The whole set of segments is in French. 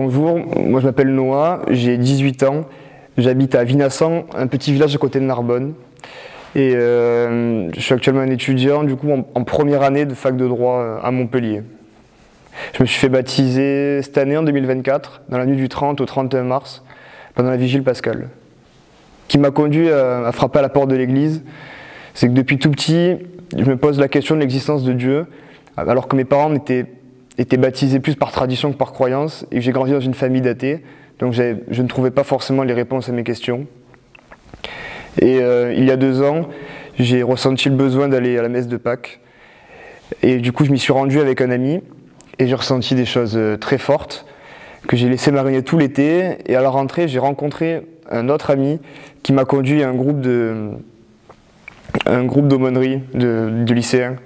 Bonjour, moi je m'appelle Noah, j'ai 18 ans, j'habite à Vinassan, un petit village à côté de Narbonne. Et je suis actuellement un étudiant du coup en première année de fac de droit à Montpellier. Je me suis fait baptiser cette année en 2024, dans la nuit du 30 au 31 mars, pendant la vigile pascale. Ce qui m'a conduit à frapper à la porte de l'église, c'est que depuis tout petit, je me pose la question de l'existence de Dieu, alors que mes parents étaient baptisés plus par tradition que par croyance, et que j'ai grandi dans une famille d'athées, donc je ne trouvais pas forcément les réponses à mes questions. Et il y a 2 ans, j'ai ressenti le besoin d'aller à la messe de Pâques. Et du coup, je m'y suis rendu avec un ami et j'ai ressenti des choses très fortes que j'ai laissé mariner tout l'été. Et à la rentrée, j'ai rencontré un autre ami qui m'a conduit à un groupe d'aumônerie de lycéens.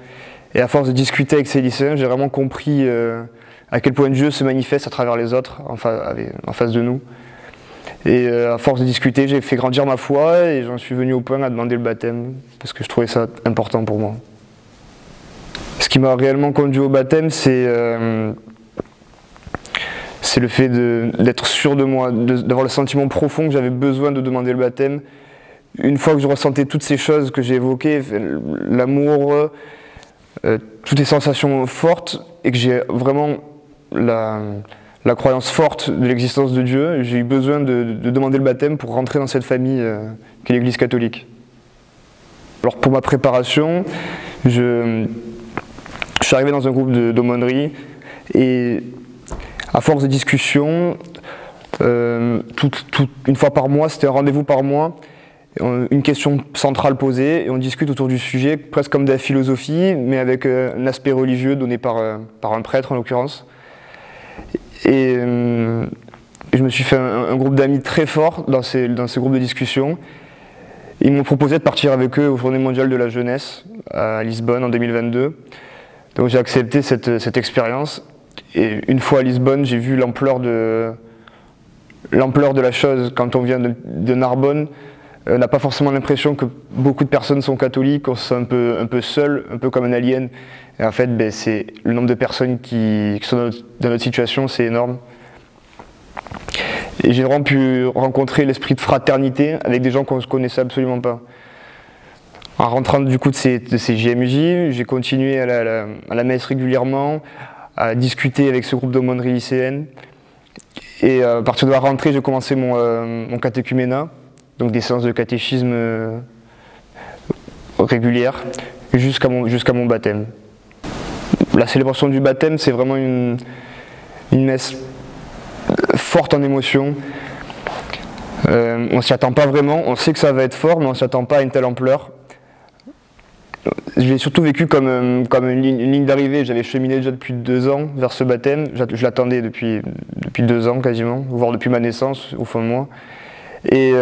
Et à force de discuter avec ces lycéens, j'ai vraiment compris à quel point Dieu se manifeste à travers les autres, en face de nous. Et à force de discuter, j'ai fait grandir ma foi et j'en suis venu au point à demander le baptême parce que je trouvais ça important pour moi. Ce qui m'a réellement conduit au baptême, c'est le fait d'être sûr de moi, d'avoir le sentiment profond que j'avais besoin de demander le baptême. Une fois que je ressentais toutes ces choses que j'ai évoquées, l'amour, toutes les sensations fortes, et que j'ai vraiment la croyance forte de l'existence de Dieu, j'ai eu besoin de demander le baptême pour rentrer dans cette famille qu'est l'Église catholique. Alors pour ma préparation, je suis arrivé dans un groupe d'aumônerie et à force de discussion, une fois par mois, c'était un rendez-vous par mois, une question centrale posée et on discute autour du sujet, presque comme de la philosophie, mais avec un aspect religieux donné par un prêtre en l'occurrence. Et je me suis fait un groupe d'amis très fort dans ces groupes de discussion. Ils m'ont proposé de partir avec eux aux Journées mondiales de la jeunesse à Lisbonne en 2022. Donc j'ai accepté cette expérience. Et une fois à Lisbonne, j'ai vu l'ampleur de la chose. Quand on vient de Narbonne, on n'a pas forcément l'impression que beaucoup de personnes sont catholiques, on se sent un peu seul, un peu comme un alien. Et en fait, c'est le nombre de personnes qui sont dans notre situation, c'est énorme. Et j'ai vraiment pu rencontrer l'esprit de fraternité avec des gens qu'on ne se connaissait absolument pas. En rentrant du coup de ces JMJ, j'ai continué à la messe régulièrement, à discuter avec ce groupe d'aumônerie lycéenne. Et à partir de la rentrée, j'ai commencé mon catéchuménat, donc des séances de catéchisme régulières, jusqu'à mon baptême. La célébration du baptême, c'est vraiment une messe forte en émotion. On s'y attend pas vraiment, on sait que ça va être fort, mais on s'y attend pas à une telle ampleur. Je l'ai surtout vécu comme une ligne d'arrivée. J'avais cheminé déjà depuis 2 ans vers ce baptême. Je l'attendais depuis 2 ans quasiment, voire depuis ma naissance au fond de moi. Et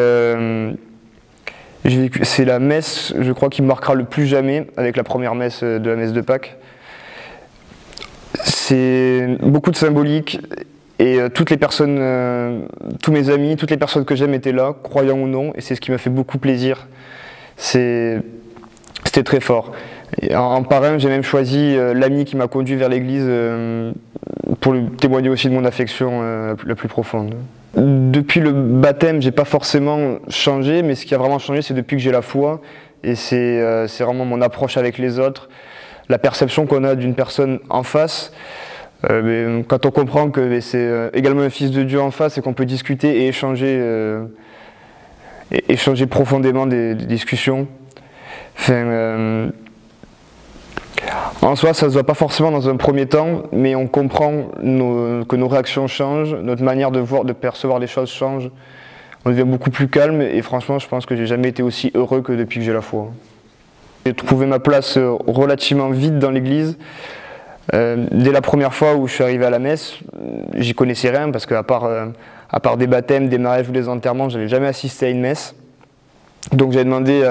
c'est la messe, je crois, qui me marquera le plus jamais avec la première messe de la messe de Pâques. C'est beaucoup de symbolique et toutes les personnes, tous mes amis, toutes les personnes que j'aime étaient là, croyants ou non, et c'est ce qui m'a fait beaucoup plaisir. C'était très fort. Et en parrain, j'ai même choisi l'ami qui m'a conduit vers l'église pour lui témoigner aussi de mon affection la plus profonde. Depuis le baptême, j'ai pas forcément changé, mais ce qui a vraiment changé, c'est depuis que j'ai la foi, et c'est vraiment mon approche avec les autres, la perception qu'on a d'une personne en face. Quand on comprend que c'est également un fils de Dieu en face et qu'on peut discuter et échanger profondément des discussions. Enfin, en soi, ça ne se voit pas forcément dans un premier temps, mais on comprend que nos réactions changent, notre manière de voir, de percevoir les choses change. On devient beaucoup plus calme et franchement, je pense que j'ai jamais été aussi heureux que depuis que j'ai la foi. J'ai trouvé ma place relativement vite dans l'église. Dès la première fois où je suis arrivé à la messe, j'y connaissais rien parce qu'à part des baptêmes, des mariages ou des enterrements, je n'avais jamais assisté à une messe. Donc j'ai demandé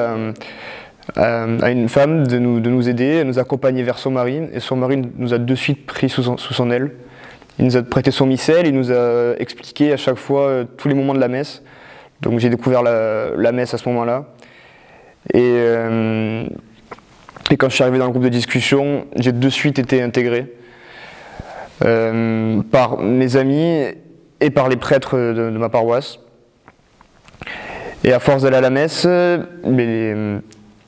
à une femme de nous aider, à nous accompagner vers son mari, et son mari nous a de suite pris sous son aile. Il nous a prêté son missel, il nous a expliqué à chaque fois tous les moments de la messe. Donc j'ai découvert la messe à ce moment-là. Et quand je suis arrivé dans le groupe de discussion, j'ai de suite été intégré par mes amis et par les prêtres de ma paroisse. Et à force d'aller à la messe,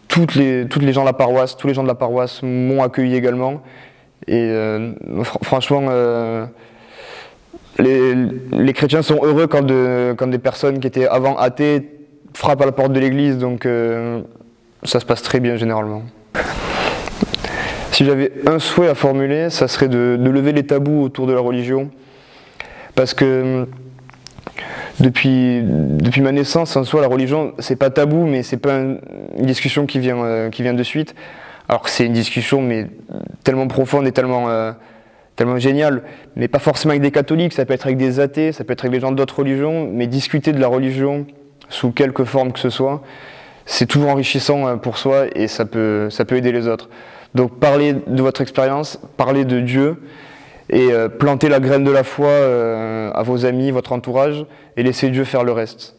tous les gens de la paroisse m'ont accueilli également. Et franchement, les chrétiens sont heureux quand des personnes qui étaient avant athées frappent à la porte de l'église, donc ça se passe très bien généralement. Si j'avais un souhait à formuler, ça serait de lever les tabous autour de la religion, parce que depuis ma naissance, en soi, la religion, c'est pas tabou, mais c'est pas une discussion qui vient de suite. Alors que c'est une discussion mais tellement profonde et tellement géniale, mais pas forcément avec des catholiques, ça peut être avec des athées, ça peut être avec des gens d'autres religions, mais discuter de la religion sous quelque forme que ce soit, c'est toujours enrichissant pour soi et ça peut aider les autres. Donc parlez de votre expérience, parlez de Dieu et plantez la graine de la foi à vos amis, votre entourage et laissez Dieu faire le reste.